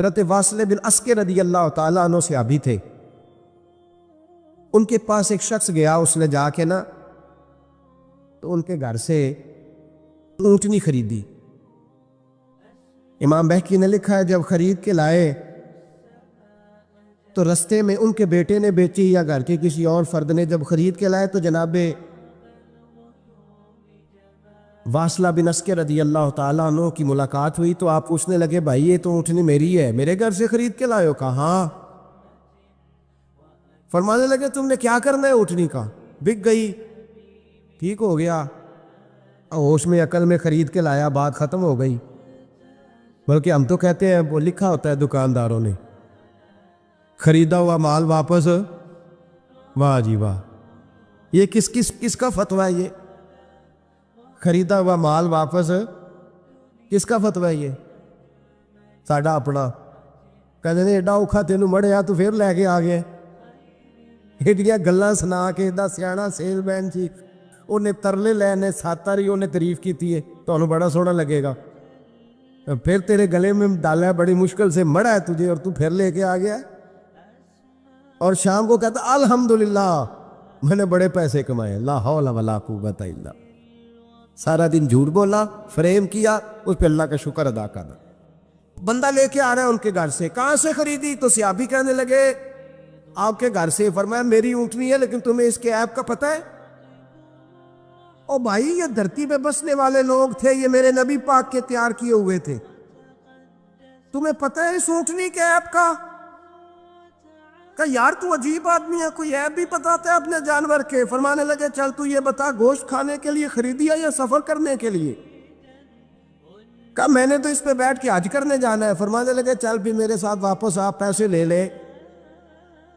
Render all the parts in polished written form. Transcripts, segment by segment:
حضرت واصل بن اسقر رضی اللہ تعالیٰ عنہ صحابی تھے، ان کے پاس ایک شخص گیا، اس نے جا کے نا تو ان کے گھر سے اونٹنی خریدی۔ امام بہقی نے لکھا ہے جب خرید کے لائے تو رستے میں ان کے بیٹے نے بیچی یا گھر کے کسی اور فرد نے جب خرید کے لائے تو جناب واصلہ بن اسقر رضی اللہ تعالیٰ عنہ کی ملاقات ہوئی تو آپ پوچھنے لگے بھائی یہ تو اونٹنی میری ہے، میرے گھر سے خرید کے لائے ہو؟ کہا ہاں۔ فرمانے لگے تم نے کیا کرنا ہے اونٹنی کا؟ بک گئی، ٹھیک ہو گیا، ہوش میں عقل میں خرید کے لایا، بات ختم ہو گئی۔ بلکہ ہم تو کہتے ہیں وہ لکھا ہوتا ہے دکانداروں نے خریدا ہوا مال واپس، واہ جی واہ، یہ کس کا فتویٰ ہے؟ یہ خریدا ہوا مال واپس کس کا فتویٰ ہے؟ یہ ساڈا اپنا۔ کہتے ہیں ایڈا اوکھا تینوں مڑیا تو پھر لے کے آ گئے، ایڈیاں گلاں سنا کے ایڈا سیاح سیل مین سی، انہیں ترلے لینے ساتر ہی انہیں تعریف کیتی ہے، تو انہوں بڑا سونا لگے گا، پھر تیرے گلے میں ڈالا ہے بڑی مشکل سے، مڑا ہے تجھے اور تو پھر لے کے آ گیا، اور شام کو کہتا الحمدللہ میں نے بڑے پیسے کمائے، لا حول ولا قوت الا۔ سارا دن جھوٹ بولا، فریم کیا، اس پہ اللہ کا شکر ادا کرنا۔ بندہ لے کے آ رہا ہے ان کے گھر سے، کہاں سے خریدی؟ تو صحابی کہنے لگے آپ کے گھر سے۔ فرمایا میری اونٹنی ہے لیکن تمہیں اس کے عیب کا پتہ ہے؟ او بھائی یہ دھرتی پہ بسنے والے لوگ تھے، یہ میرے نبی پاک کے تیار کیے ہوئے تھے، تمہیں پتہ ہے اس اونٹنی کے عیب کا؟ کہ یار تو عجیب آدمی ہے، کوئی عیب بھی بتاتا ہے اپنے جانور کے۔ فرمانے لگے چل تو یہ بتا گوشت کھانے کے لیے خریدی ہے یا سفر کرنے کے لیے؟ کہا میں نے تو اس پہ بیٹھ کے حج کرنے جانا ہے۔ فرمانے لگے چل بھی میرے ساتھ واپس آپ پیسے لے لے،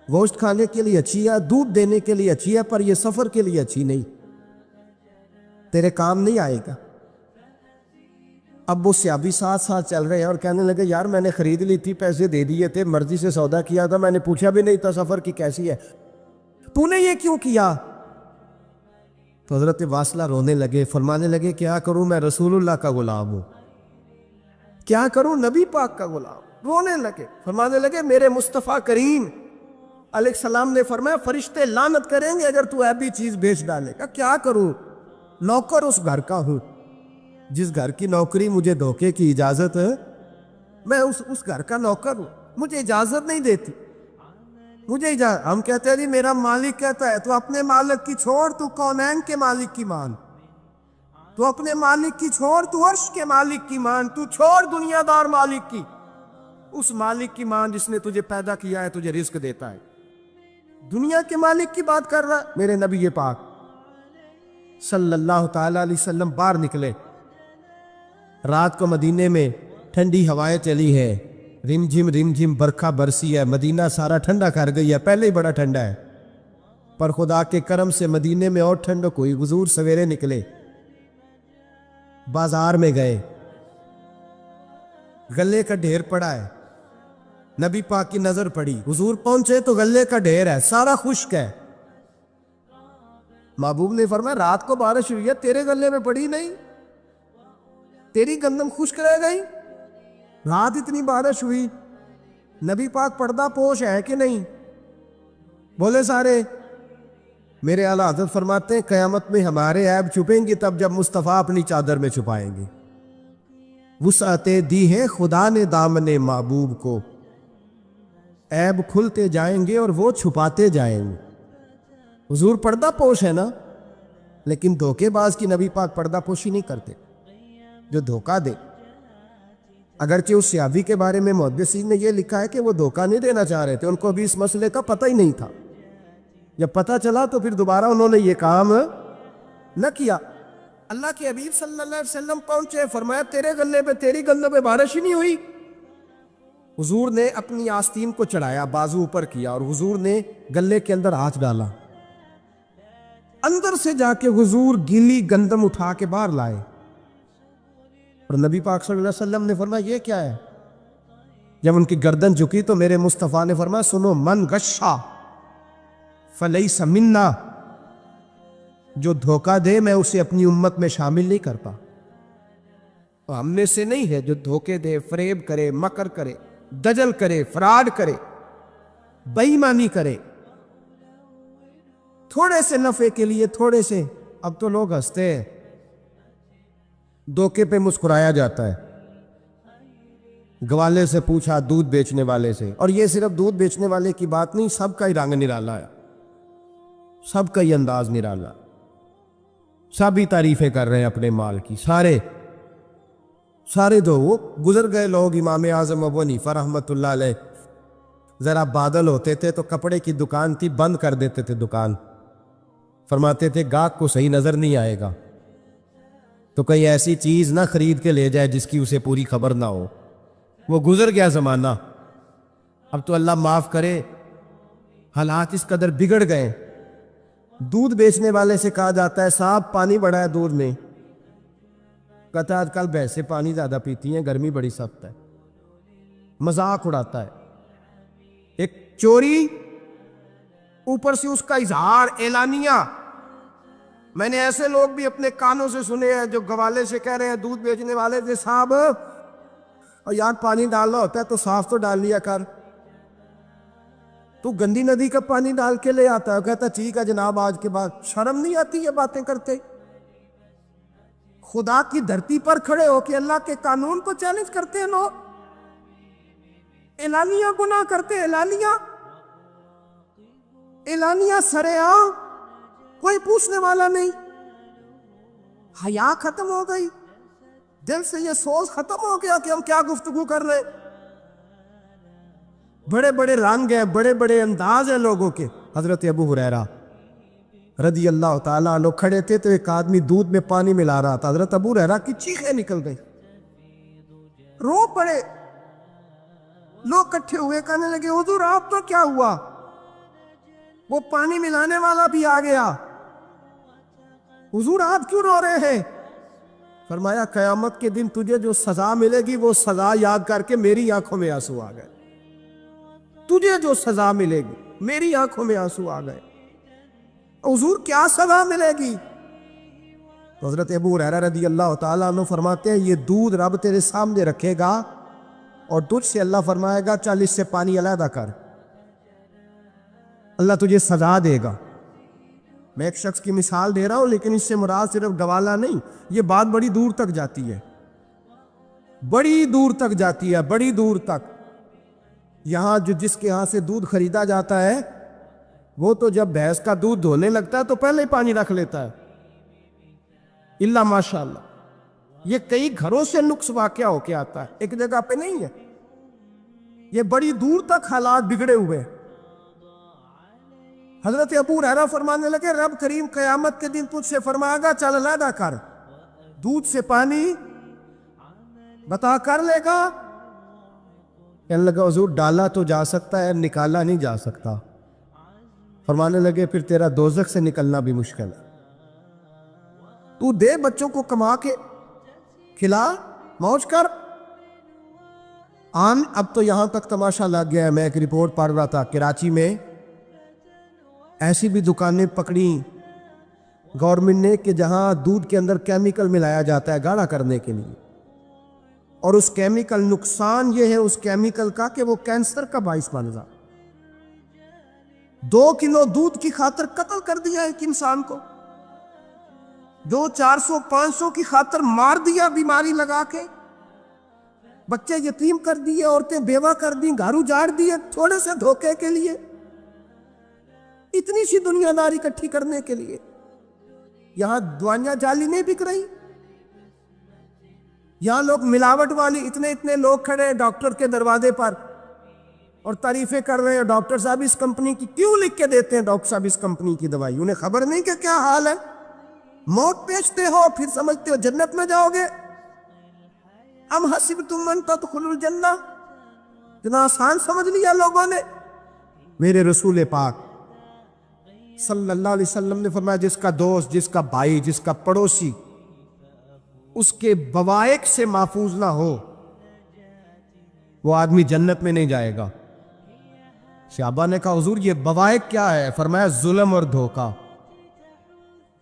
گوشت کھانے کے لیے اچھی ہے، دودھ دینے کے لیے اچھی ہے، پر یہ سفر کے لیے اچھی نہیں، تیرے کام نہیں آئے گا۔ اب وہ صحابی ساتھ ساتھ چل رہے ہیں اور کہنے لگے یار میں نے خرید لی تھی، پیسے دے دیے تھے، مرضی سے سودا کیا تھا، میں نے پوچھا بھی نہیں تھا سفر کی کیسی ہے، تو نے یہ کیوں کیا؟ تو حضرت واصلہ رونے لگے، فرمانے لگے کیا کروں، میں رسول اللہ کا غلام ہوں، کیا کروں، نبی پاک کا غلام۔ رونے لگے، فرمانے لگے میرے مصطفیٰ کریم علیہ السلام نے فرمایا فرشتے لعنت کریں گے اگر تو ایبی چیز بیچ ڈالے گا۔ کیا کروں، نوکر اس گھر کا ہوں، جس گھر کی نوکری مجھے دھوکے کی اجازت ہے، میں اس گھر کا نوکر ہوں، مجھے اجازت نہیں دیتی، مجھے اجازت۔ ہم کہتے ہیں جی میرا مالک کہتا ہے، تو اپنے مالک کی چھوڑ، تو کونین کے مالک کی مان، تو اپنے مالک کی چھوڑ، تو عرش کے مالک کی مان، تو چھوڑ دنیا دار مالک کی، اس مالک کی مان جس نے تجھے پیدا کیا ہے، تجھے رزق دیتا ہے۔ دنیا کے مالک کی بات کر رہا ہے۔ میرے نبی پاک صلی اللہ تعالی علیہ وسلم باہر نکلے، رات کو مدینے میں ٹھنڈی ہوائیں چلی ہے، رم جھم برکھا برسی ہے، مدینہ سارا ٹھنڈا کر گئی ہے، پہلے ہی بڑا ٹھنڈا ہے، پر خدا کے کرم سے مدینے میں اور ٹھنڈ کوئی۔ حضور سویرے نکلے، بازار میں گئے، غلے کا ڈھیر پڑا ہے، نبی پاک کی نظر پڑی، حضور پہنچے تو غلے کا ڈھیر ہے، سارا خشک ہے۔ محبوب نے فرمایا رات کو بارش ہوئی ہے، تیرے غلے میں پڑی نہیں، تیری گندم خشک رہ گئی، رات اتنی بارش ہوئی۔ نبی پاک پردہ پوش ہے کہ نہیں؟ بولے سارے۔ میرے اعلیٰ حضرت فرماتے ہیں قیامت میں ہمارے عیب چھپیں گے تب جب مصطفیٰ اپنی چادر میں چھپائیں گے۔ وسعتیں دی ہیں خدا نے دامن محبوب کو، عیب کھلتے جائیں گے اور وہ چھپاتے جائیں گے۔ حضور پردہ پوش ہے نا، لیکن دھوکے باز کی نبی پاک پردہ پوشی نہیں کرتے، جو دھوکہ دے۔ اگرچہ اس صحابی کے بارے میں محدثین نے یہ لکھا ہے کہ وہ دھوکہ نہیں دینا چاہ رہے تھے، ان کو بھی اس مسئلے کا پتہ ہی نہیں تھا، جب پتہ چلا تو پھر دوبارہ انہوں نے یہ کام نہ کیا۔ اللہ کے حبیب صلی اللہ علیہ وسلم پہنچے، فرمایا تیرے غلے پہ، تیری گندم پہ بارش ہی نہیں ہوئی۔ حضور نے اپنی آستین کو چڑھایا، بازو اوپر کیا، اور حضور نے گلے کے اندر ہاتھ ڈالا، اندر سے جا کے حضور گیلی گندم اٹھا کے باہر لائے، اور نبی پاک صلی اللہ علیہ وسلم نے فرمایا یہ کیا ہے؟ جب ان کی گردن جھکی تو میرے مصطفیٰ نے فرمایا سنو، من غشا فلیس منا، جو دھوکہ دے میں اسے اپنی امت میں شامل نہیں کرتا، ہم میں سے نہیں ہے جو دھوکے دے، فریب کرے، مکر کرے۔ دجل کرے، فراڈ کرے، بے ایمانی کرے، تھوڑے سے نفع کے لیے، تھوڑے سے. اب تو لوگ ہنستے ہیں، دھوکے پہ مسکرایا جاتا ہے. گوالے سے پوچھا، دودھ بیچنے والے سے، اور یہ صرف دودھ بیچنے والے کی بات نہیں، سب کا ہی رنگ نرالا ہے، سب کا ہی انداز نرالا، سب ہی تعریفیں کر رہے ہیں اپنے مال کی. سارے دو وہ گزر گئے لوگ. امام اعظم ابو حنیفہ رحمۃ اللہ علیہ، ذرا بادل ہوتے تھے تو کپڑے کی دکان تھی، بند کر دیتے تھے دکان. فرماتے تھے گاہک کو صحیح نظر نہیں آئے گا تو کوئی ایسی چیز نہ خرید کے لے جائے جس کی اسے پوری خبر نہ ہو. وہ گزر گیا زمانہ. اب تو اللہ معاف کرے، حالات اس قدر بگڑ گئے. دودھ بیچنے والے سے کہا جاتا ہے صاحب پانی بڑا ہے دودھ میں، کہتا ہے آج کل بھینسیں پانی زیادہ پیتی ہیں، گرمی بڑی سخت ہے. مذاق اڑاتا ہے. ایک چوری، اوپر سے اس کا اظہار اعلانیہ. میں نے ایسے لوگ بھی اپنے کانوں سے سنے ہیں جو گوالے سے کہہ رہے ہیں، دودھ بیچنے والے سے، صاحب اور یار پانی ڈالنا ہوتا ہے تو صاف تو ڈال لیا کر، تو گندی ندی کا پانی ڈال کے لے آتا ہے. کہتا ٹھیک ہے جناب آج کے بعد. شرم نہیں آتی یہ باتیں کرتے؟ خدا کی دھرتی پر کھڑے ہو کے اللہ کے قانون کو چیلنج کرتے ہیں لوگ. اعلانیہ گناہ کرتے، اعلانیہ سرعام، کوئی پوچھنے والا نہیں. حیا ختم ہو گئی، دل سے یہ سوچ ختم ہو گیا کہ ہم کیا گفتگو کر رہے ہیں. بڑے بڑے رنگ ہیں، بڑے بڑے انداز ہیں لوگوں کے. حضرت ابو ہریرہ رضی اللہ تعالیٰ عنہ کھڑے تھے تو ایک آدمی دودھ میں پانی ملا رہا تھا. حضرت ابو ہریرہ کی چیخیں نکل گئی، رو پڑے. لوگ کٹھے ہوئے کہنے لگے حضور آپ تو کیا ہوا؟ وہ پانی ملانے والا بھی آ گیا. حضور آپ کیوں رو رہے ہیں؟ فرمایا قیامت کے دن تجھے جو سزا ملے گی وہ سزا یاد کر کے میری آنکھوں میں آنسو آ گئے. تجھے جو سزا ملے گی میری آنکھوں میں آنسو آ گئے. حضور کیا سزا ملے گی؟ تو حضرت ابو ہریرہ رضی اللہ تعالیٰ عنہ فرماتے ہیں یہ دودھ رب تیرے سامنے رکھے گا اور تجھ سے اللہ فرمائے گا چل اس سے پانی علیحدہ کر. اللہ تجھے سزا دے گا. میں ایک شخص کی مثال دے رہا ہوں لیکن اس سے مراد صرف گوالہ نہیں، یہ بات بڑی دور تک جاتی ہے، بڑی دور تک جاتی ہے، بڑی دور تک. یہاں جس کے ہاں سے دودھ خریدا جاتا ہے وہ تو جب بھینس کا دودھ دھونے لگتا ہے تو پہلے ہی پانی رکھ لیتا ہے. اللہ ماشاءاللہ یہ کئی گھروں سے نقص واقعہ ہو کے آتا ہے، ایک جگہ پہ نہیں ہے. یہ بڑی دور تک حالات بگڑے ہوئے. حضرت ابو ہریرہ فرمانے لگے رب کریم قیامت کے دن تجھ سے فرمائے گا چل علیحدہ کر، دودھ سے پانی بتا کر لے گا. کہنے لگا حضور ڈالا تو جا سکتا ہے، نکالا نہیں جا سکتا. فرمانے لگے پھر تیرا دوزخ سے نکلنا بھی مشکل ہے. تو دے بچوں کو کما کے کھلا، موج کر. اب تو یہاں تک تماشا لگ گیا ہے. میں ایک رپورٹ پڑھ رہا تھا کراچی میں ایسی بھی دکانیں پکڑی گورنمنٹ نے کہ جہاں دودھ کے اندر کیمیکل ملایا جاتا ہے گاڑھا کرنے کے لیے، اور اس کیمیکل نقصان یہ ہے اس کیمیکل کا کہ وہ کینسر کا باعث بن جاتا. 2 کلو دودھ کی خاطر قتل کر دیا ایک انسان کو، 400-500 کی خاطر مار دیا بیماری لگا کے، بچے یتیم کر دیے، عورتیں بیوہ کر دی، گھر اجاڑ دیے تھوڑے سے دھوکے کے لیے، اتنی سی دنیا داری اکٹھی کرنے کے لیے. یہاں دوائیاں جعلی نہیں بک رہی، یہاں لوگ ملاوٹ والی، اتنے لوگ کھڑے ہیں ڈاکٹر کے دروازے پر اور تعریفیں کر رہے ہیں ڈاکٹر صاحب اس کمپنی کی کیوں لکھ کے دیتے ہیں ڈاکٹر صاحب اس کمپنی کی دوائی. انہیں خبر نہیں کہ کیا حال ہے. موت بیچتے ہو پھر سمجھتے ہو جنت میں جاؤ گے. ام حسبتم ان تدخلوا الجنہ، اتنا آسان سمجھ لیا لوگوں نے. میرے رسول پاک صلی اللہ علیہ وسلم نے فرمایا جس کا دوست، جس کا بھائی، جس کا پڑوسی اس کے بوائق سے محفوظ نہ ہو وہ آدمی جنت میں نہیں جائے گا. صحابہ نے کہا حضور یہ بوائق کیا ہے؟ فرمایا ظلم اور دھوکہ.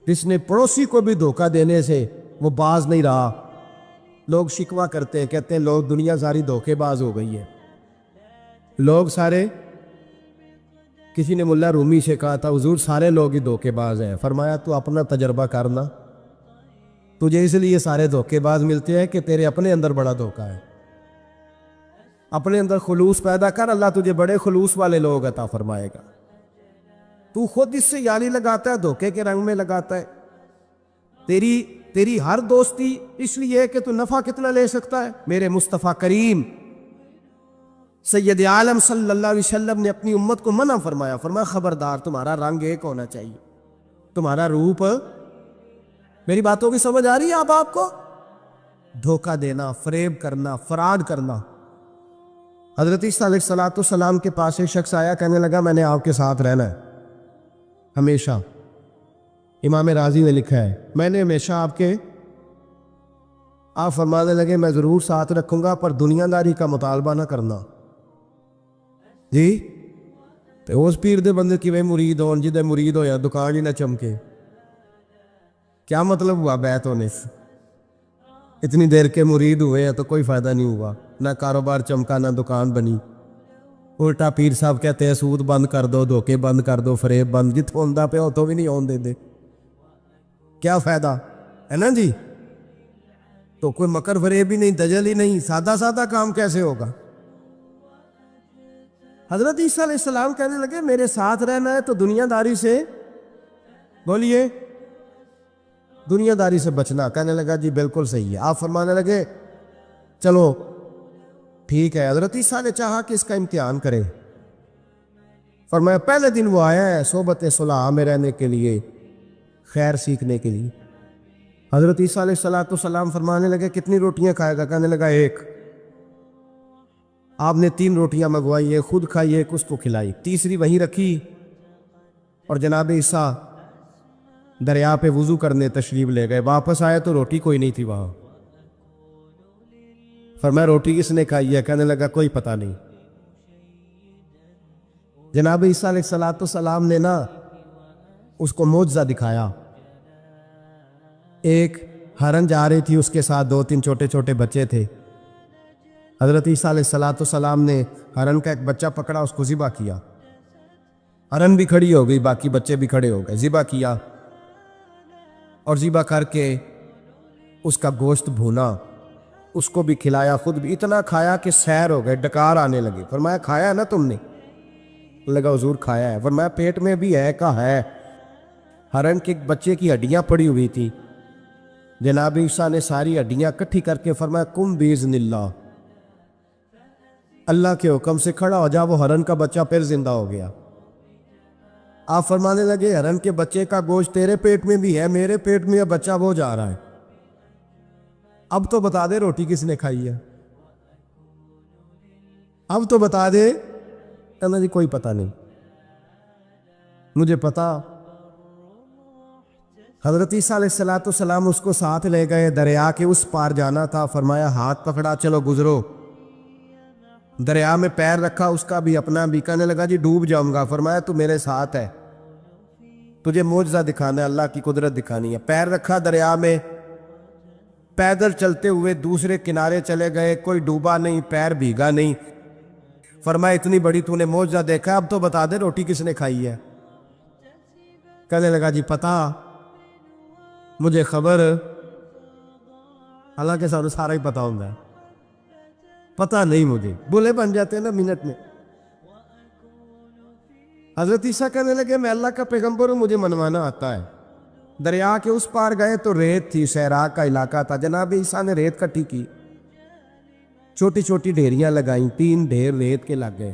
جس نے پڑوسی کو بھی دھوکہ دینے سے وہ باز نہیں رہا. لوگ شکوہ کرتے ہیں، کہتے ہیں لوگ دنیا ساری دھوکے باز ہو گئی ہے. لوگ سارے، کسی نے ملا رومی سے کہا تھا حضور سارے لوگ ہی دھوکے باز ہیں. فرمایا تو اپنا تجربہ کرنا، تجھے اس لیے سارے دھوکے باز ملتے ہیں کہ تیرے اپنے اندر بڑا دھوکا ہے. اپنے اندر خلوص پیدا کر، اللہ تجھے بڑے خلوص والے لوگ عطا فرمائے گا. تو خود اس سے یاری لگاتا ہے، دھوکے کے رنگ میں لگاتا ہے. تیری ہر دوستی اس لیے کہ تو نفع کتنا لے سکتا ہے. میرے مصطفیٰ کریم سید عالم صلی اللہ علیہ وسلم نے اپنی امت کو منع فرمایا. فرمایا خبردار، تمہارا رنگ ایک ہونا چاہیے، تمہارا روپ. میری باتوں کی سمجھ آ رہی ہے آپ کو؟ دھوکہ دینا، فریب کرنا، فراڈ کرنا. حضرت عیسیٰ علیہ السلام کے پاس ایک شخص آیا، کہنے لگا میں نے آپ کے ساتھ رہنا ہے ہمیشہ. امام راضی نے لکھا ہے میں نے ہمیشہ آپ فرمانے لگے میں ضرور ساتھ رکھوں گا پر دنیا داری کا مطالبہ نہ کرنا. جی تو اس پیر دے بندے کی مرید ہو، جدے مرید ہو یا دکان ہی نہ چمکے. کیا مطلب ہوا بیعت ہونے سے؟ اتنی دیر کے مرید ہوئے ہیں تو کوئی فائدہ نہیں ہوا، نہ کاروبار چمکا نہ دکان بنی. الٹا پیر صاحب کہتے ہیں سود بند کر دو، دھوکے بند کر دو، فریب بند. جت ہوندہ پہ ہو تو بھی نہیں ہون دے دے، کیا فائدہ ہے نا جی. تو کوئی مکر فریب ہی نہیں، دجل ہی نہیں، سادہ سادہ کام کیسے ہوگا. حضرت عیسیٰ علیہ السلام کہنے لگے میرے ساتھ رہنا ہے تو دنیا داری سے، بولیے دنیا داری سے بچنا. کہنے لگا جی بالکل صحیح ہے. آپ فرمانے لگے چلو ٹھیک ہے. حضرت عیسیٰ نے چاہا کہ اس کا امتحان کرے. فرمایا پہلے دن وہ آیا ہے صحبت صلح میں رہنے کے لیے، خیر سیکھنے کے لیے. حضرت عیسیٰ علیہ السلام فرمانے لگے کتنی روٹیاں کھائے گا؟ کہنے لگا ایک. آپ نے 3 روٹیاں منگوائی، ایک خود کھائی، ایک اس کو کھلائی، تیسری وہیں رکھی. اور جناب عیسیٰ دریا پہ وضو کرنے تشریف لے گئے. واپس آئے تو روٹی کوئی نہیں تھی وہاں. فرمایا روٹی کس نے کھائی ہے؟ کہنے لگا کوئی پتہ نہیں. جناب عیسیٰ علیہ السلام نے نا اس کو معجزہ دکھایا. ایک ہرن جا رہی تھی، اس کے ساتھ 2-3 چھوٹے چھوٹے بچے تھے. حضرت عیسیٰ علیہ السلام نے ہرن کا ایک بچہ پکڑا، اس کو ذبح کیا. ہرن بھی کھڑی ہو گئی، باقی بچے بھی کھڑے ہو گئے. ذبح کیا اور ذبح کر کے اس کا گوشت بھونا، اس کو بھی کھلایا، خود بھی اتنا کھایا کہ سیر ہو گئے، ڈکار آنے لگے. فرمایا کھایا ہے نا تم نے؟ لگا حضور کھایا ہے. فرمایا پیٹ میں بھی ہے؟ کہا ہے. ہرن کے ایک بچے کی ہڈیاں پڑی ہوئی تھی. جناب عیسیٰ نے ساری ہڈیاں کٹھی کر کے فرمایا کم باذن اللہ، اللہ کے حکم سے کھڑا ہو جا. وہ ہرن کا بچہ پھر زندہ ہو گیا. آپ فرمانے لگے ہرن کے بچے کا گوشت تیرے پیٹ میں بھی ہے، میرے پیٹ میں بچہ وہ جا رہا ہے. اب تو بتا دے روٹی کس نے کھائی ہے؟ اب تو بتا دے. کہنا جی کوئی پتہ نہیں، مجھے پتا. حضرت عیسیٰ علیہ السلام اس کو ساتھ لے گئے، دریا کے اس پار جانا تھا. فرمایا ہاتھ پکڑا چلو گزرو. دریا میں پیر رکھا، اس کا بھی اپنا بھی. کہنے لگا جی ڈوب جاؤں گا. فرمایا تو میرے ساتھ ہے، تجھے معجزہ دکھانا ہے، اللہ کی قدرت دکھانی ہے. پیر رکھا دریا میں، پیدل چلتے ہوئے دوسرے کنارے چلے گئے. کوئی ڈوبا نہیں، پیر بھیگا نہیں. فرمایا اتنی بڑی تو نے معجزہ دیکھا، اب تو بتا دے روٹی کس نے کھائی ہے؟ کہنے لگا جی پتا، مجھے خبر. اللہ کے ساتھ سارا ہی پتا ہوتا ہے. پتہ نہیں مجھے، بولے بن جاتے ہیں نا منٹ میں. حضرت عیسیٰ کہنے لگے میں اللہ کا پیغمبر ہوں، مجھے منوانا آتا ہے. دریا کے اس پار گئے تو ریت تھی، صحرا کا علاقہ تھا. جناب عیسیٰ نے ریت کٹھی کی، چھوٹی چھوٹی ڈھیریاں لگائیں. 3 ڈھیر ریت کے لگ گئے.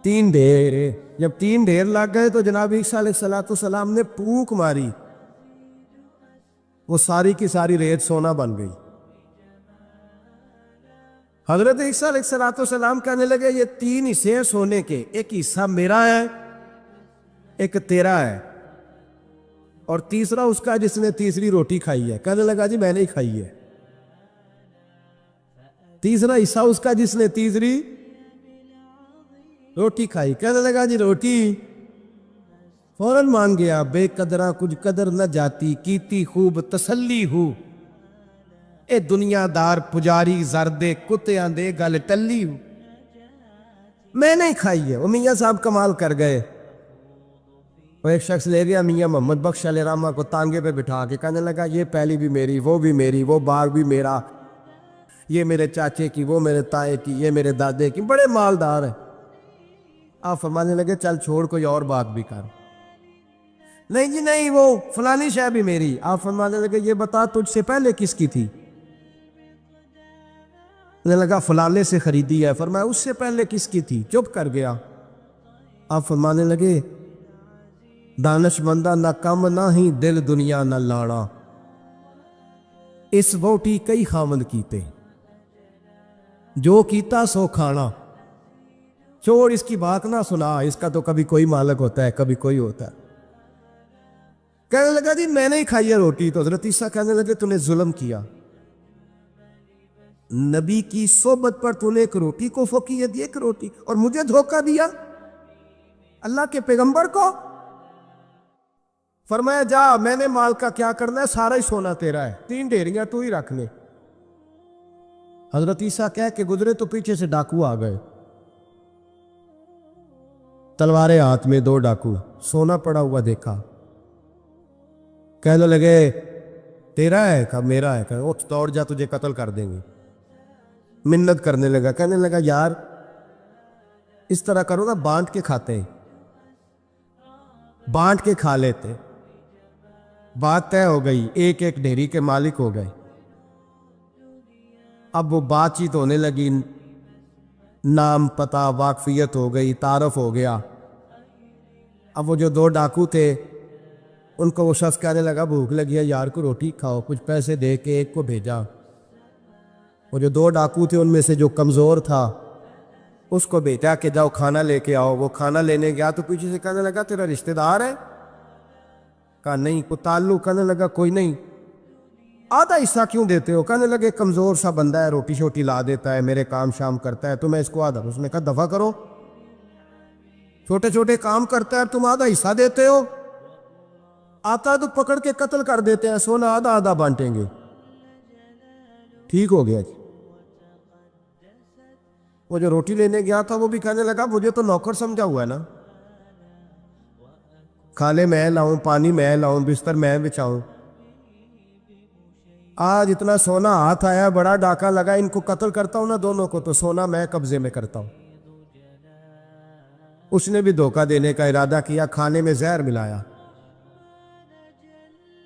3 ڈھیر. جب 3 ڈھیر لگ گئے تو جناب عیسیٰ علیہ السلام نے پھونک ماری، وہ ساری کی ساری ریت سونا بن گئی. حضرت عیسیٰ علیہ السلام کہنے لگے یہ 3 حصے سونے کے، ایک حصہ میرا ہے، ایک تیرا ہے، اور تیسرا اس کا جس نے تیسری روٹی کھائی ہے. کہنے لگا جی میں نے ہی کھائی ہے. تیسرا حصہ اس کا جس نے تیسری روٹی کھائی. کہنے لگا جی روٹی. فوراً مان گیا بے قدرہ کچھ قدر نہ جاتی، کیتی خوب تسلی ہو، اے دنیا دار پجاری زردے کتیاں دے گل ٹلی ہو. میں نہیں کھائی ہے. وہ میاں صاحب کمال کر گئے. وہ ایک شخص لے گیا میاں محمد بخش علیہ رحمہ کو تانگے پہ بٹھا کے کہنے لگا یہ پہلی بھی میری، وہ بھی میری، وہ باغ بھی میرا، یہ میرے چاچے کی، وہ میرے تائے کی، یہ میرے دادے کی، بڑے مالدار ہیں. آپ فرمانے لگے چل چھوڑ کوئی اور بات بھی کر. نہیں جی نہیں، وہ فلانی شے بھی میری. آپ فرمانے لگے یہ بتا تجھ سے پہلے کس کی تھی؟ نے لگا فلانے سے خریدی ہے. فرمایا اس سے پہلے کس کی تھی؟ چپ کر گیا. آپ فرمانے لگے دانش مندہ نہ کم نہ ہی دل دنیا نہ لاڑا، اس ووٹی کئی خامند کیتے، جو کیتا سو کھانا. چھوڑ اس کی بات نہ سنا، اس کا تو کبھی کوئی مالک ہوتا ہے کبھی کوئی ہوتا ہے. کہنے لگا جی میں نے ہی کھائی ہے روٹی. تو حضرت عیسیٰ کہنے لگے تو نے ظلم کیا، نبی کی صحبت پر تو نے ایک روٹی کو فوقیت دی، ایک روٹی، اور مجھے دھوکہ دیا اللہ کے پیغمبر کو. فرمایا جا، میں نے مال کا کیا کرنا ہے، سارا ہی سونا تیرا ہے، 3 ڈھیریاں تو ہی رکھ لے. حضرت عیسیٰ کہہ کے گزرے تو پیچھے سے ڈاکو آ گئے، تلواریں ہاتھ میں، 2 ڈاکو، سونا پڑا ہوا دیکھا. کہنے لگے تیرا ہے؟ کہا میرا ہے. کہا اٹھ دوڑ جا، تجھے قتل کر دیں گے. منت کرنے لگا. کہنے لگا یار اس طرح کرو نا، بانٹ کے کھاتے ہیں، بانٹ کے کھا لیتے. بات طے ہو گئی، ایک ایک ڈھیری کے مالک ہو گئے. اب وہ بات چیت ہونے لگی، نام پتہ واقفیت ہو گئی، تعارف ہو گیا. اب وہ جو 2 ڈاکو تھے ان کو وہ شخص کہنے لگا بھوک لگی ہے یار کو روٹی کھاؤ. کچھ پیسے دے کے ایک کو بھیجا. وہ جو 2 ڈاکو تھے ان میں سے جو کمزور تھا اس کو بھیجا کہ جاؤ کھانا لے کے آؤ. وہ کھانا لینے گیا تو پیچھے سے کہنے لگا تیرا رشتہ دار ہے؟ کہا نہیں. کوئی تعلق؟ کہنے لگا کوئی نہیں. آدھا حصہ کیوں دیتے ہو؟ کہنے لگے کمزور سا بندہ ہے، روٹی شوٹی لا دیتا ہے، میرے کام شام کرتا ہے، تو میں اس کو آدھا. اس نے کہا دفع کرو، چھوٹے چھوٹے کام کرتا ہے تم آدھا حصہ دیتے ہو. آتا تو پکڑ کے قتل کر دیتے ہیں، سونا آدھا آدھا بانٹیں گے. ٹھیک ہو گیا جی. وہ جو روٹی لینے گیا تھا وہ بھی کہنے لگا مجھے تو نوکر سمجھا ہوا ہے نا، کھانے میں لاؤں، پانی میں لاؤں، بستر میں بچھاؤں. آج اتنا سونا ہاتھ آیا، بڑا ڈاکہ لگا، ان کو قتل کرتا ہوں نا دونوں کو تو سونا میں قبضے میں کرتا ہوں. اس نے بھی دھوکہ دینے کا ارادہ کیا، کھانے میں زہر ملایا.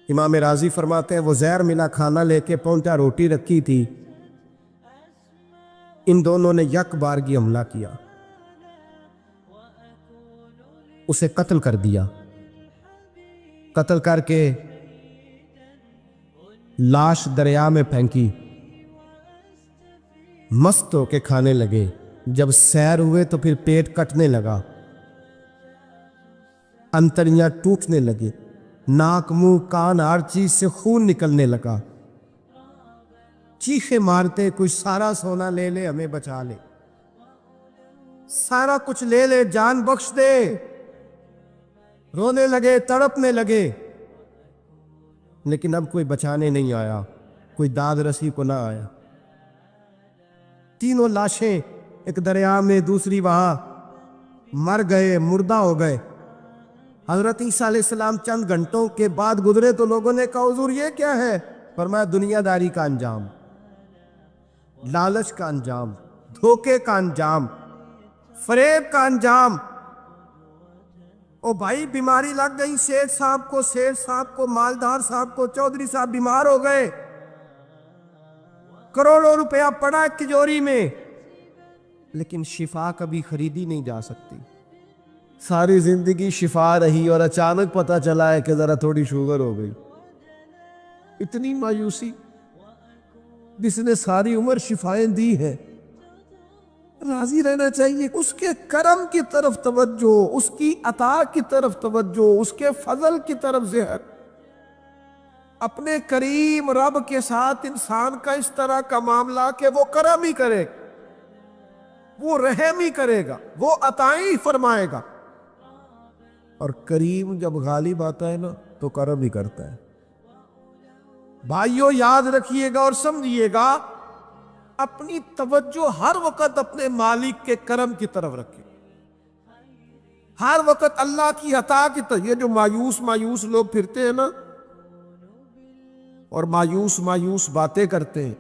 امام راضی فرماتے ہیں وہ زہر ملا کھانا لے کے پہنچا، روٹی رکھی تھی. ان دونوں نے یک بارگی حملہ کیا، اسے قتل کر دیا. قتل کر کے لاش دریا میں پھینکی. مست ہو کے کھانے لگے. جب سیر ہوئے تو پھر پیٹ کٹنے لگا، انتڑیاں ٹوٹنے لگے، ناک منہ کان ہر چیز سے خون نکلنے لگا. چیخے مارتے کچھ سارا سونا لے لے ہمیں بچا لے، سارا کچھ لے لے جان بخش دے. رونے لگے، تڑپنے لگے، لیکن اب کوئی بچانے نہیں آیا، کوئی داد رسی کو نہ آیا. 3 لاشیں، ایک دریا میں، دوسری وہاں، مر گئے، مردہ ہو گئے. حضرت عیسیٰ علیہ السلام چند گھنٹوں کے بعد گزرے تو لوگوں نے کہا حضور یہ کیا ہے؟ فرمایا دنیا داری کا انجام، لالچ کا انجام، دھوکے کا انجام، فریب کا انجام. او بھائی بیماری لگ گئی سیٹھ صاحب کو، مالدار صاحب کو، چودھری صاحب بیمار ہو گئے، کروڑوں روپیہ پڑا ہے تجوری میں، لیکن شفا کبھی خریدی نہیں جا سکتی. ساری زندگی شفا رہی اور اچانک پتہ چلا ہے کہ ذرا تھوڑی شوگر ہو گئی. اتنی مایوسی. جس نے ساری عمر شفائیں دی ہے، راضی رہنا چاہیے. اس کے کرم کی طرف توجہ، اس کی عطا کی طرف توجہ، اس کے فضل کی طرف ذہن. اپنے کریم رب کے ساتھ انسان کا اس طرح کا معاملہ کہ وہ کرم ہی کرے، وہ رحم ہی کرے گا، وہ عطائیں ہی فرمائے گا. اور کریم جب غالب آتا ہے نا تو کرم ہی کرتا ہے. بھائیو یاد رکھیے گا اور سمجھیے گا، اپنی توجہ ہر وقت اپنے مالک کے کرم کی طرف رکھے، ہر وقت اللہ کی عطا کی طرف۔ یہ جو مایوس لوگ پھرتے ہیں نا اور مایوس باتیں کرتے ہیں،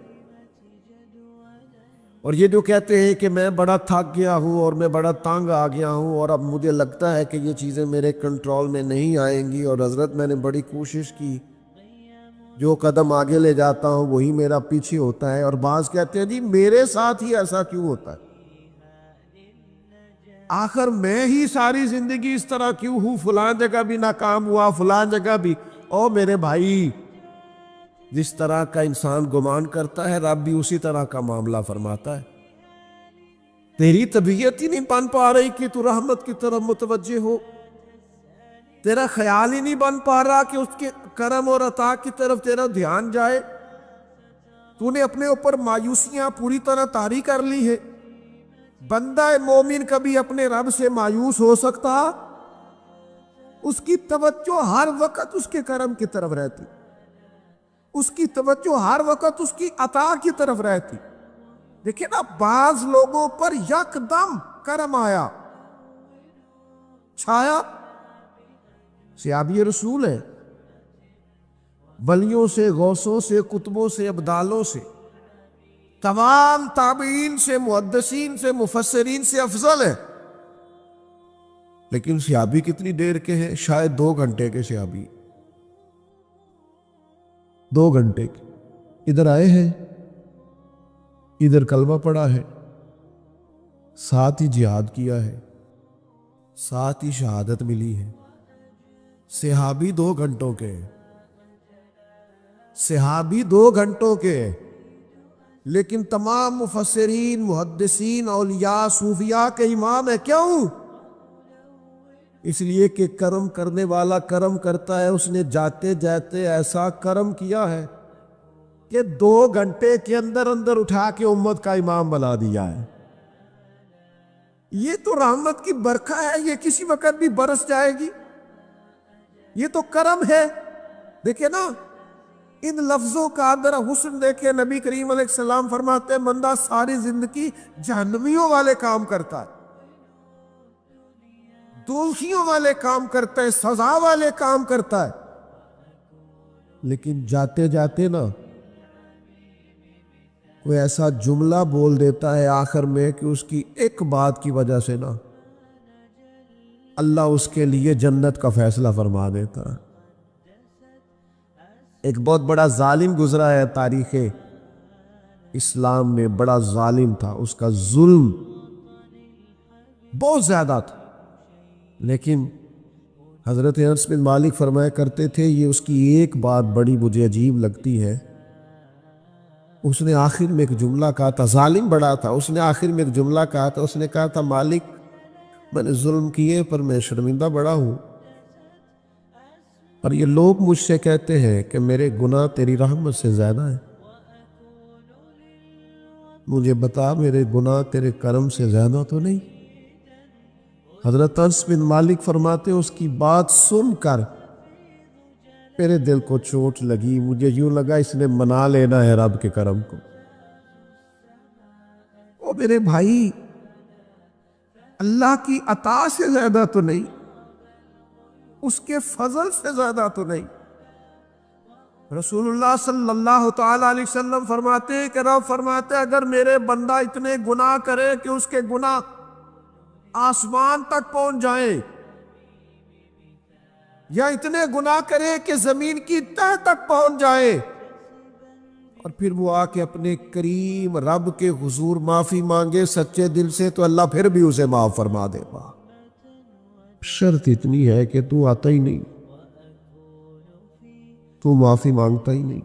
اور یہ جو کہتے ہیں کہ میں بڑا تھک گیا ہوں اور میں بڑا تنگ آ گیا ہوں اور اب مجھے لگتا ہے کہ یہ چیزیں میرے کنٹرول میں نہیں آئیں گی، اور حضرت میں نے بڑی کوشش کی، جو قدم آگے لے جاتا ہوں وہی میرا پیچھے ہوتا ہے، اور بعض کہتے ہیں جی میرے ساتھ ہی ایسا کیوں ہوتا ہے، آخر میں ہی ساری زندگی اس طرح کیوں ہوں، فلاں جگہ بھی ناکام ہوا، فلاں جگہ بھی۔ او میرے بھائی، جس طرح کا انسان گمان کرتا ہے رب بھی اسی طرح کا معاملہ فرماتا ہے۔ تیری طبیعت ہی نہیں بن پا رہی کہ تو رحمت کی طرف متوجہ ہو، تیرا خیال ہی نہیں بن پا رہا کہ اس کے کرم اور عطا کی طرف تیرا دھیان جائے، تو نے اپنے اوپر مایوسیاں پوری طرح طاری کر لی ہے۔ بندہ مومن کبھی اپنے رب سے مایوس ہو سکتا؟ اس کی توجہ ہر وقت اس کے کرم کی طرف رہتی، اس کی توجہ ہر وقت اس کی عطا کی طرف رہتی۔ دیکھیں نا، بعض لوگوں پر یکدم کرم آیا، چھایا، صحابی رسول ہے، ولیوں سے، غوثوں سے، کتبوں سے، ابدالوں سے، تمام تابعین سے، محدثین سے، مفسرین سے افضل ہے، لیکن صحابی کتنی دیر کے ہیں؟ شاید 2 گھنٹے کے صحابی، 2 گھنٹے کے، ادھر آئے ہیں، ادھر کلمہ پڑھا ہے، ساتھ ہی جہاد کیا ہے، ساتھ ہی شہادت ملی ہے۔ صحابی 2 گھنٹوں کے، صحابی 2 گھنٹوں کے، لیکن تمام مفسرین، محدثین، اولیاء، صوفیاء کے امام ہے۔ کیوں؟ اس لیے کہ کرم کرنے والا کرم کرتا ہے، اس نے جاتے جاتے ایسا کرم کیا ہے کہ 2 گھنٹے کے اندر اندر اٹھا کے امت کا امام بنا دیا ہے۔ یہ تو رحمت کی برکھا ہے، یہ کسی وقت بھی برس جائے گی، یہ تو کرم ہے۔ دیکھیں نا، ان لفظوں کا ذرا حسن دیکھیں۔ نبی کریم علیہ السلام فرماتے ہیں بندہ ساری زندگی جہنمیوں والے کام کرتا ہے، دوزخیوں والے کام کرتا ہے، سزا والے کام کرتا ہے، لیکن جاتے جاتے نا کوئی ایسا جملہ بول دیتا ہے آخر میں کہ اس کی ایک بات کی وجہ سے نا اللہ اس کے لیے جنت کا فیصلہ فرما دیتا ہے۔ ایک بہت بڑا ظالم گزرا ہے تاریخ اسلام میں، بڑا ظالم تھا، اس کا ظلم بہت زیادہ تھا، لیکن حضرت انس بن مالک فرمایا کرتے تھے یہ اس کی ایک بات بڑی مجھے عجیب لگتی ہے، اس نے آخر میں ایک جملہ کہا تھا، ظالم بڑا تھا، اس نے آخر میں ایک جملہ کہا تھا، اس نے کہا تھا مالک میں نے ظلم کیے پر میں شرمندہ بڑا ہوں، اور یہ لوگ مجھ سے کہتے ہیں کہ میرے گناہ تیری رحمت سے زیادہ ہیں، مجھے بتا میرے گناہ تیرے کرم سے زیادہ تو نہیں؟ حضرت انس بن مالک فرماتے اس کی بات سن کر میرے دل کو چوٹ لگی، مجھے یوں لگا اس نے منا لینا ہے رب کے کرم کو۔ او میرے بھائی، اللہ کی عطا سے زیادہ تو نہیں، اس کے فضل سے زیادہ تو نہیں۔ رسول اللہ صلی اللہ تعالی علیہ وسلم فرماتے ہیں کہ رب فرماتے ہیں اگر میرے بندہ اتنے گناہ کرے کہ اس کے گناہ آسمان تک پہنچ جائیں، یا اتنے گناہ کرے کہ زمین کی تہ تک پہنچ جائے، اور پھر وہ آ کے اپنے کریم رب کے حضور معافی مانگے سچے دل سے، تو اللہ پھر بھی اسے معاف فرما دے گا۔ شرط اتنی ہے کہ تو آتا ہی نہیں، تو معافی مانگتا ہی نہیں،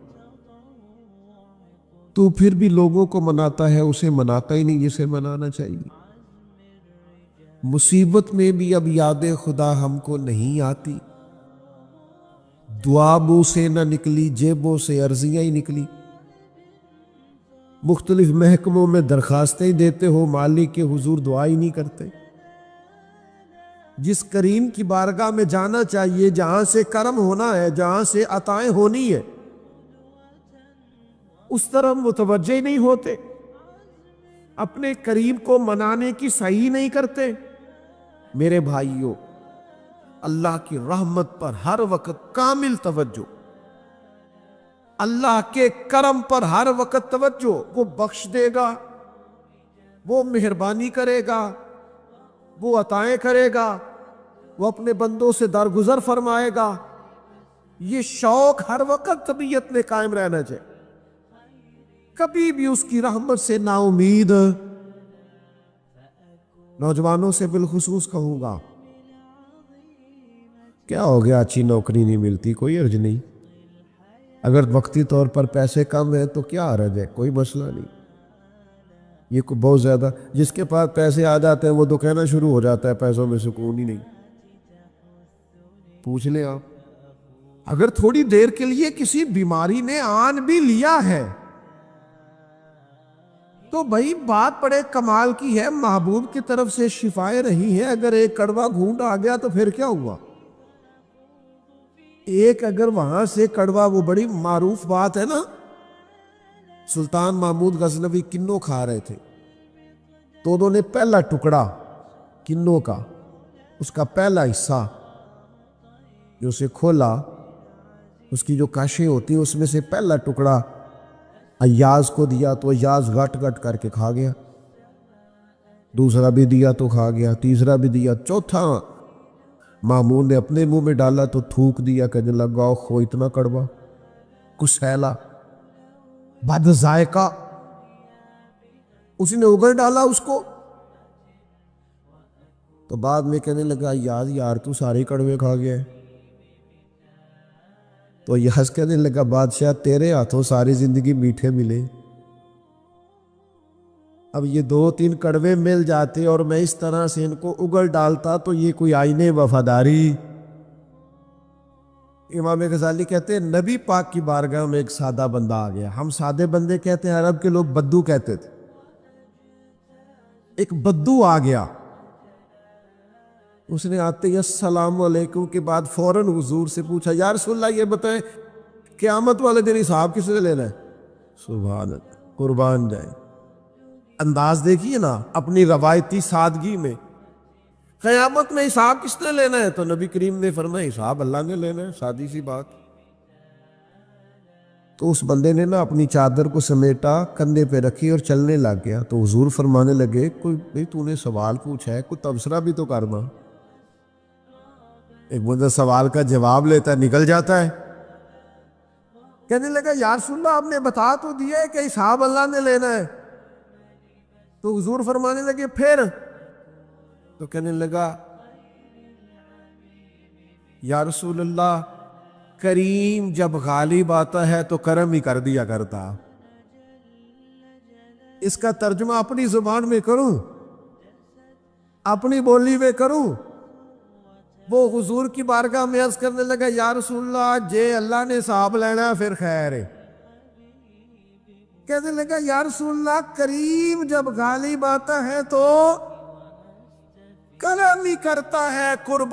تو پھر بھی لوگوں کو مناتا ہے، اسے مناتا ہی نہیں جسے منانا چاہیے۔ مصیبت میں بھی اب یاد خدا ہم کو نہیں آتی، دعا منہ سے نہ نکلی، جیبوں سے عرضیاں ہی نکلی، مختلف محکموں میں درخواستیں ہی دیتے ہو، مالک کے حضور دعا ہی نہیں کرتے۔ جس کریم کی بارگاہ میں جانا چاہیے، جہاں سے کرم ہونا ہے، جہاں سے عطائیں ہونی ہے، اس طرح متوجہ ہی نہیں ہوتے۔ اپنے قریب کو منانے کی صحیح نہیں کرتے؟ میرے بھائیوں، اللہ کی رحمت پر ہر وقت کامل توجہ، اللہ کے کرم پر ہر وقت توجہ۔ وہ بخش دے گا، وہ مہربانی کرے گا، وہ عطائیں کرے گا، وہ اپنے بندوں سے درگزر فرمائے گا۔ یہ شوق ہر وقت طبیعت میں قائم رہنا چاہیے، کبھی بھی اس کی رحمت سے نا امید۔ نوجوانوں سے بالخصوص کہوں گا، کیا ہو گیا اچھی نوکری نہیں ملتی، کوئی حرج نہیں، اگر وقتی طور پر پیسے کم ہیں تو کیا حرج ہے، کوئی مسئلہ نہیں۔ یہ کو بہت زیادہ جس کے پاس پیسے آ جاتے ہیں وہ تو کہنا شروع ہو جاتا ہے پیسوں میں سکون ہی نہیں۔ پوچھ لیں آپ، اگر تھوڑی دیر کے لیے کسی بیماری نے آن بھی لیا ہے تو بھائی بات بڑے کمال کی ہے، محبوب کی طرف سے شفائیں رہی ہے، اگر ایک کڑوا گھونٹ آ گیا تو پھر کیا ہوا؟ ایک اگر وہاں سے کڑوا، وہ بڑی معروف بات ہے نا، سلطان محمود غزنوی کنو کھا رہے تھے تو انہوں نے پہلا ٹکڑا کنو کا، اس کا پہلا حصہ جو اسے کھولا، اس کی جو کاشیں ہوتی ہیں اس میں سے پہلا ٹکڑا ایاز کو دیا تو ایاز گٹ گٹ کر کے کھا گیا، دوسرا بھی دیا تو کھا گیا، تیسرا بھی دیا، چوتھا مامون نے اپنے منہ میں ڈالا تو تھوک دیا، کہنے لگا خو اتنا کڑوا، کسیلا، بد ذائقہ، اسی نے اگل ڈالا اس کو۔ تو بعد میں کہنے لگا یار تو سارے کڑوے کھا گیا ہے۔ تو یاز کہنے لگا بادشاہ تیرے ہاتھوں ساری زندگی میٹھے ملے، اب یہ 2-3 کڑوے مل جاتے اور میں اس طرح سے ان کو اگل ڈالتا تو یہ کوئی آئین وفاداری۔ امام غزالی کہتے ہیں نبی پاک کی بارگاہ میں ایک سادہ بندہ آ گیا، ہم سادے بندے کہتے ہیں، عرب کے لوگ بدو کہتے تھے، ایک بدو آ گیا، اس نے آتے ہی السلام علیکم کے بعد فوراً حضور سے پوچھا یا رسول اللہ یہ بتائیں قیامت والے دن حساب کس نے لینا ہے؟ سبحان اللہ، قربان جائیں، انداز دیکھیے نا اپنی روایتی سادگی میں، قیامت میں حساب کس نے لینا ہے؟ تو نبی کریم نے فرمایا حساب اللہ نے لینا ہے، سادی سی بات۔ تو اس بندے نے نا اپنی چادر کو سمیٹا، کندھے پہ رکھی اور چلنے لگ گیا۔ تو حضور فرمانے لگے کوئی بھئی تو نے سوال پوچھا ہے، کوئی تبصرہ بھی تو کرنا۔ ایک بندہ سوال کا جواب لیتا ہے نکل جاتا ہے۔ کہنے لگا یا رسول اللہ آپ نے بتا تو دیا ہے کہ حساب اللہ نے لینا ہے۔ تو حضور فرمانے لگے پھر؟ تو کہنے لگا یا رسول اللہ کریم جب غالب آتا ہے تو کرم ہی کر دیا کرتا۔ اس کا ترجمہ اپنی زبان میں کروں، اپنی بولی میں کروں؟ وہ حضور کی بارگاہ میں عرض کرنے لگا یا رسول اللہ جے اللہ نے حساب لینا پھر خیر ہے۔ کہنے لگا یا رسول اللہ کریم جب غالب آتا ہے تو کرم ہی کرتا ہے، قربان